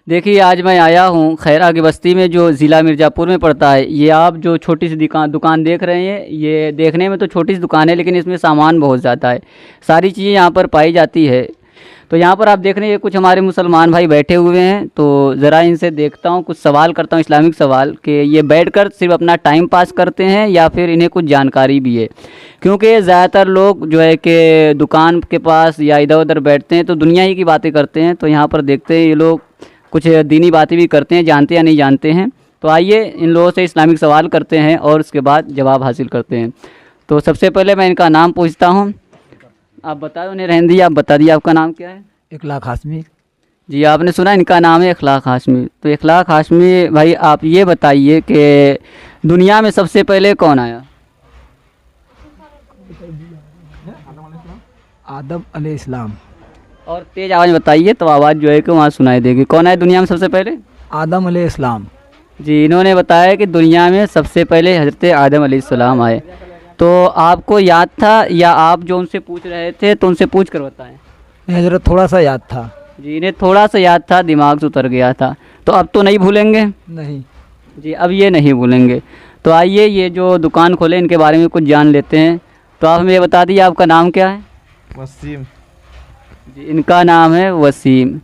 देखिए आज मैं आया हूँ खैरा की बस्ती में जो ज़िला मिर्ज़ापुर में पड़ता है। ये आप जो छोटी सी दुकान देख रहे हैं, ये देखने में तो छोटी सी दुकान है लेकिन इसमें सामान बहुत ज़्यादा है। सारी चीज़ें यहाँ पर पाई जाती है। तो यहाँ पर आप देख रहे हैं कुछ हमारे मुसलमान भाई बैठे हुए हैं, तो ज़रा इनसे देखता हूँ, कुछ सवाल करता हूँ इस्लामिक सवाल कि ये बैठकर सिर्फ अपना टाइम पास करते हैं या फिर इन्हें कुछ जानकारी भी है। क्योंकि ज़्यादातर लोग जो है कि दुकान के पास या इधर उधर बैठते हैं तो दुनिया ही की बातें करते हैं। तो यहाँ पर देखते हैं ये लोग कुछ दीनी बातें भी करते हैं, जानते या नहीं जानते हैं। तो आइए इन लोगों से इस्लामिक सवाल करते हैं और उसके बाद जवाब हासिल करते हैं। तो सबसे पहले मैं इनका नाम पूछता हूँ। आप बताओ, उन्हें रहने दिए, आप बता दिए आपका नाम क्या है? इखलाक हाशमी। जी, आपने सुना इनका नाम है इखलाक हाशमी। तो इखलाक हाशमी भाई, आप ये बताइए कि दुनिया में सबसे पहले कौन आया? आदम अलैहिस्सलाम। और तेज़ आवाज़ में बताइए तो आवाज़ जो है कि वहाँ सुनाई देगी। कौन आया दुनिया में सबसे पहले? आदम अलैहिस्सलाम। जी, इन्होंने बताया कि दुनिया में सबसे पहले हज़रत आदम अलैहिस्सलाम आए। तो आपको याद था या आप जो उनसे पूछ रहे थे तो उनसे पूछ कर बताएं? हजरत थोड़ा सा याद था। जी, इन्हें थोड़ा सा याद था, दिमाग से उतर गया था। तो अब तो नहीं भूलेंगे? नहीं। जी, अब ये नहीं भूलेंगे। तो आइए ये जो दुकान खोले इनके बारे में कुछ जान लेते हैं। तो आप हमें ये बता दीजिए आपका नाम क्या है? वसीम। जी, इनका नाम है वसीम।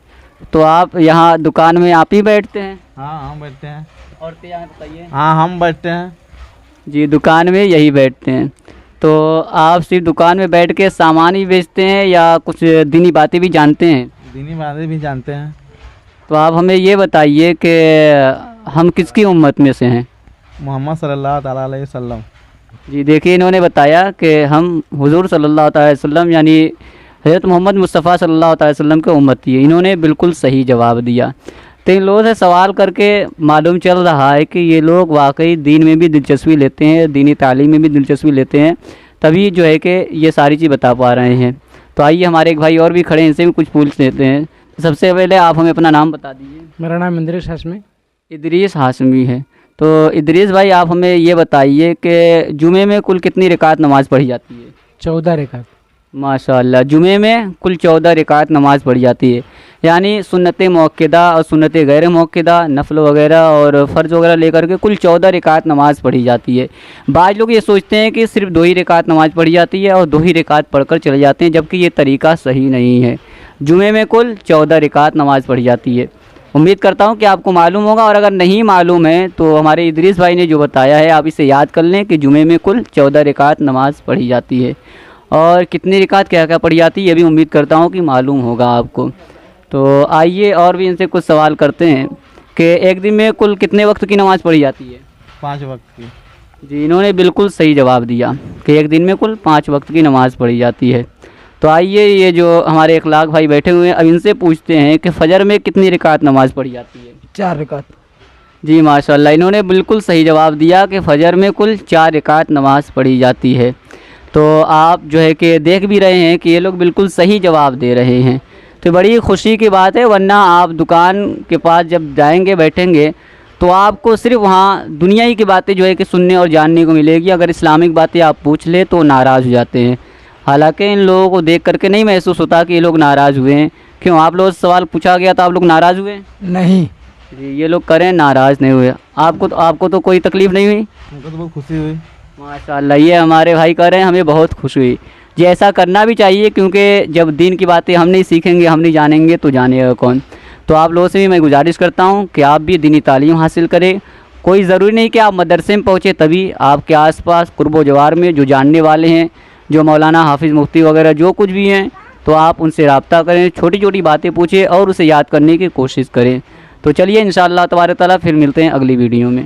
तो आप यहाँ दुकान में आप ही बैठते हैं? हाँ हम बैठते हैं। और तेज आवाज़ में बताइए। हाँ हम बैठते हैं। जी, दुकान में यही बैठते हैं। तो आप सिर्फ दुकान में बैठ के सामान ही बेचते हैं या कुछ दीनी बातें भी जानते हैं? दीनी बातें भी जानते हैं। तो आप हमें ये बताइए कि हम किसकी उम्मत में से हैं? मोहम्मद सल्लल्लाहु ताला अलैहि वसल्लम। जी, देखिए इन्होंने बताया कि हम हुजूर सल्लल्लाहु ताला अलैहि वसल्लम यानी हज़रत मोहम्मद मुस्तफ़ा सल्लल्लाहु ताला अलैहि वसल्लम के उम्मती है। इन्होंने बिल्कुल सही जवाब दिया। तो इन लोगों से सवाल करके मालूम चल रहा है कि ये लोग वाकई दीन में भी दिलचस्पी लेते हैं, दीनी तालीम में भी दिलचस्पी लेते हैं, तभी जो है कि ये सारी चीज़ बता पा रहे हैं। तो आइए हमारे एक भाई और भी खड़े हैं, इनसे भी कुछ पूछ लेते हैं। सबसे पहले आप हमें अपना नाम बता दीजिए। मेरा नाम इदरीस हाशमी। इदरीस हाशमी है। तो इदरीस भाई, आप हमें ये बताइए कि जुमे में कुल कितनी रकात नमाज़ पढ़ी जाती है? 14 रकात। माशाअल्लाह, जुमे में कुल 14 रकात नमाज़ पढ़ी जाती है। यानी सुन्नत मौक़दा और सुन्नत गैर मौक़दा, नफल वगैरह और फ़र्ज़ वगैरह लेकर के कुल 14 रकात नमाज़ पढ़ी जाती है। बाज़ लोग ये सोचते हैं कि सिर्फ 2 ही रकात नमाज़ पढ़ी जाती है और 2 ही रकात पढ़कर चले जाते हैं, जबकि ये तरीक़ा सही नहीं है। जुमे में कुल 14 रकात नमाज़ पढ़ी जाती है। उम्मीद करता हूँ कि आपको मालूम होगा, और अगर नहीं मालूम है तो हमारे इदरीस भाई ने जो बताया है आप इसे याद कर लें कि जुमे में कुल 14 रकात नमाज़ पढ़ी जाती है। और कितनी रकात क्या क्या पढ़ी जाती है ये भी उम्मीद करता हूँ कि मालूम होगा आपको। तो आइए और भी इनसे कुछ सवाल करते हैं कि एक दिन में कुल कितने वक्त की नमाज़ पढ़ी जाती है? 5 वक्त की। जी, इन्होंने बिल्कुल सही जवाब दिया कि एक दिन में कुल 5 वक्त की नमाज़ पढ़ी जाती है। तो आइए ये जो हमारे इखलाक भाई बैठे हुए हैं, अब इनसे पूछते हैं कि फ़जर में कितनी रकात नमाज़ पढ़ी जाती है? 4 रकात। जी माशाल्लाह, इन्होंने बिल्कुल सही जवाब दिया कि फ़जर में कुल 4 रकात नमाज़ पढ़ी जाती है। तो आप जो है कि देख भी रहे हैं कि ये लोग बिल्कुल सही जवाब दे रहे हैं, तो बड़ी खुशी की बात है। वरना आप दुकान के पास जब जाएंगे बैठेंगे तो आपको सिर्फ वहाँ दुनिया ही की बातें जो है कि सुनने और जानने को मिलेगी। अगर इस्लामिक बातें आप पूछ ले तो नाराज़ हो जाते हैं। हालांकि इन लोगों को देख करके नहीं महसूस होता कि ये लोग नाराज़ हुए हैं। क्यों, आप लोगों से सवाल पूछा गया तो आप लोग नाराज़ हुए? नहीं जी, ये लोग करें नाराज़ नहीं हुए। आपको तो कोई तकलीफ़ नहीं हुई? हमको तो बहुत खुशी हुई। माशाअल्लाह, ये हमारे भाई कह रहे हैं हमें बहुत खुशी हुई। जी, ऐसा करना भी चाहिए, क्योंकि जब दीन की बातें हम नहीं सीखेंगे, हम नहीं जानेंगे तो जानेगा कौन। तो आप लोगों से भी मैं गुजारिश करता हूँ कि आप भी दीनी तालीम हासिल करें। कोई ज़रूरी नहीं कि आप मदरसे में पहुँचे तभी, आपके आसपास कुर्बो जवार में जो जानने वाले हैं, जो मौलाना हाफिज़ मुफ्ती वगैरह जो कुछ भी हैं, तो आप उनसे रब्ता करें, छोटी छोटी बातें पूछें और उसे याद करने की कोशिश करें। तो चलिए इंशाअल्लाह तबारक तआला फिर मिलते हैं अगली वीडियो में।